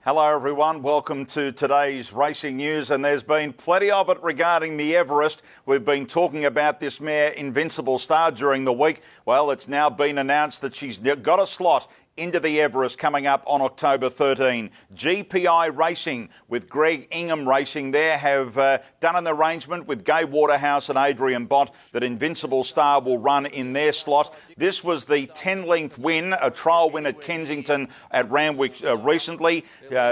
Hello everyone, welcome to today's racing news, and there's been plenty of it regarding the Everest. We've been talking about this mare Invincible Star during the week. Well, it's now been announced that she's got a slot into the Everest coming up on October 13. GPI Racing with Greg Ingham Racing there have done an arrangement with Gai Waterhouse and Adrian Bott that Invincible Star will run in their slot. This was the 10-length win, a trial win at Kensington at Randwick recently.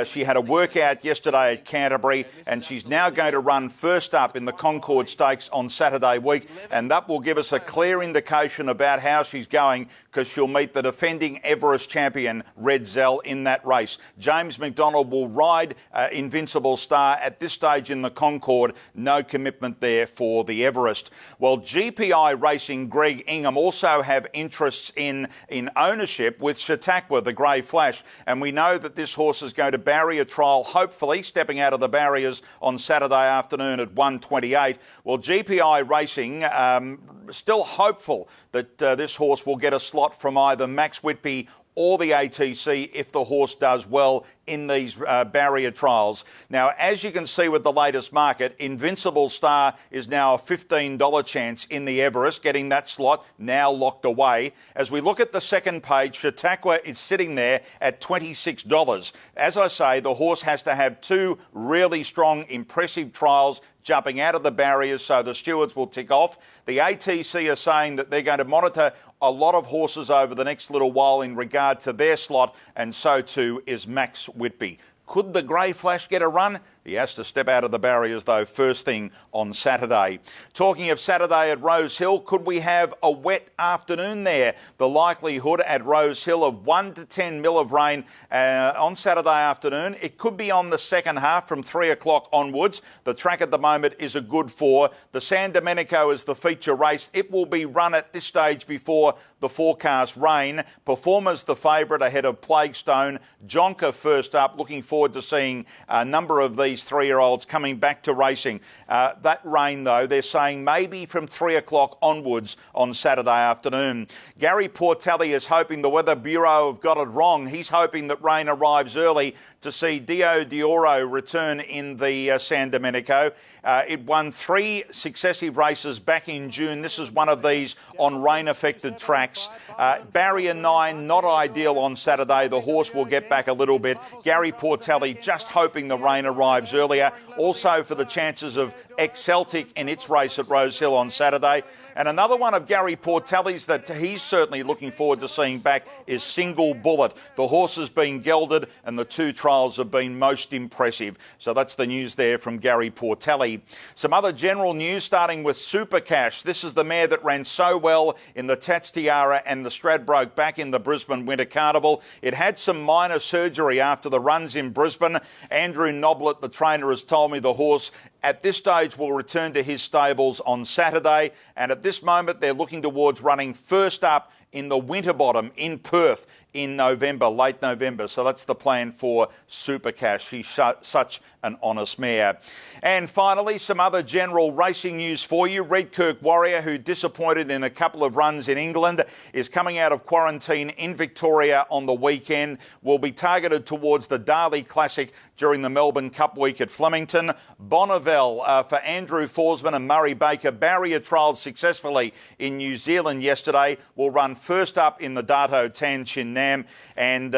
She had a workout yesterday at Canterbury, and she's now going to run first up in the Concord Stakes on Saturday week, and that will give us a clear indication about how she's going, because she'll meet the defending Everest champion Red Zell in that race. James McDonald will ride Invincible Star at this stage in the Concord. No commitment there for the Everest. Well, GPI Racing, Greg Ingham, also have interests in ownership with Chautauqua, the Grey Flash, and we know that this horse is going to barrier trial, hopefully stepping out of the barriers on Saturday afternoon at 1:28. Well, GPI Racing still hopeful that this horse will get a slot from either Max Whitby or the ATC if the horse does well in these barrier trials. Now, as you can see with the latest market, Invincible Star is now a $15 chance in the Everest, getting that slot now locked away. As we look at the second page, Chautauqua is sitting there at $26. As I say, the horse has to have two really strong, impressive trials jumping out of the barriers, so the stewards will tick off. The ATC are saying that they're going to monitor a lot of horses over the next little while in regard to their slot, and so too is Max Whitby. Could the Grey Flash get a run? He has to step out of the barriers, though, first thing on Saturday. Talking of Saturday at Rose Hill, could we have a wet afternoon there? The likelihood at Rose Hill of 1 to 10 mil of rain on Saturday afternoon. It could be on the second half from 3 o'clock onwards. The track at the moment is a good 4. The San Domenico is the feature race. It will be run at this stage before the forecast rain. Performer's the favourite ahead of Plaguestone. Jonker first up. Looking forward to seeing a number of these 3-year-olds coming back to racing. That rain, though, they're saying maybe from 3 o'clock onwards on Saturday afternoon. Gary Portelli is hoping the Weather Bureau have got it wrong. He's hoping that rain arrives early to see Dio Dioro return in the San Domenico. It won 3 successive races back in June. This is one of these on rain-affected tracks. Barrier 9, not ideal on Saturday. The horse will get back a little bit. Gary Portelli just hoping the rain arrives earlier. Also for the chances of ex-Celtic in its race at Rose Hill on Saturday. And another one of Gary Portelli's that he's certainly looking forward to seeing back is Single Bullet. The horse has been gelded and the 2 trials have been most impressive. So that's the news there from Gary Portelli. Some other general news, starting with Super Cash. This is the mare that ran so well in the Tats Tiara and the Stradbroke back in the Brisbane Winter Carnival. It had some minor surgery after the runs in Brisbane. Andrew Noblet, the trainer, has told me the horse at this stage will return to his stables on Saturday, and at this moment they're looking towards running first up in the Winterbottom in Perth in November, late November. So that's the plan for Super Cash. She's such an honest mare. And finally, some other general racing news for you. Redkirk Warrior, who disappointed in a couple of runs in England, is coming out of quarantine in Victoria on the weekend. Will be targeted towards the Darley Classic during the Melbourne Cup week at Flemington. Bonneville for Andrew Forsman and Murray Baker, barrier trialled successfully in New Zealand yesterday, will run first up in the Dato Tan Chin Nam. And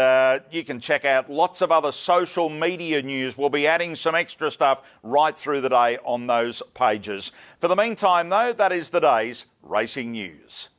you can check out lots of other social media news. We'll be adding some extra stuff right through the day on those pages. For the meantime, though, that is the day's racing news.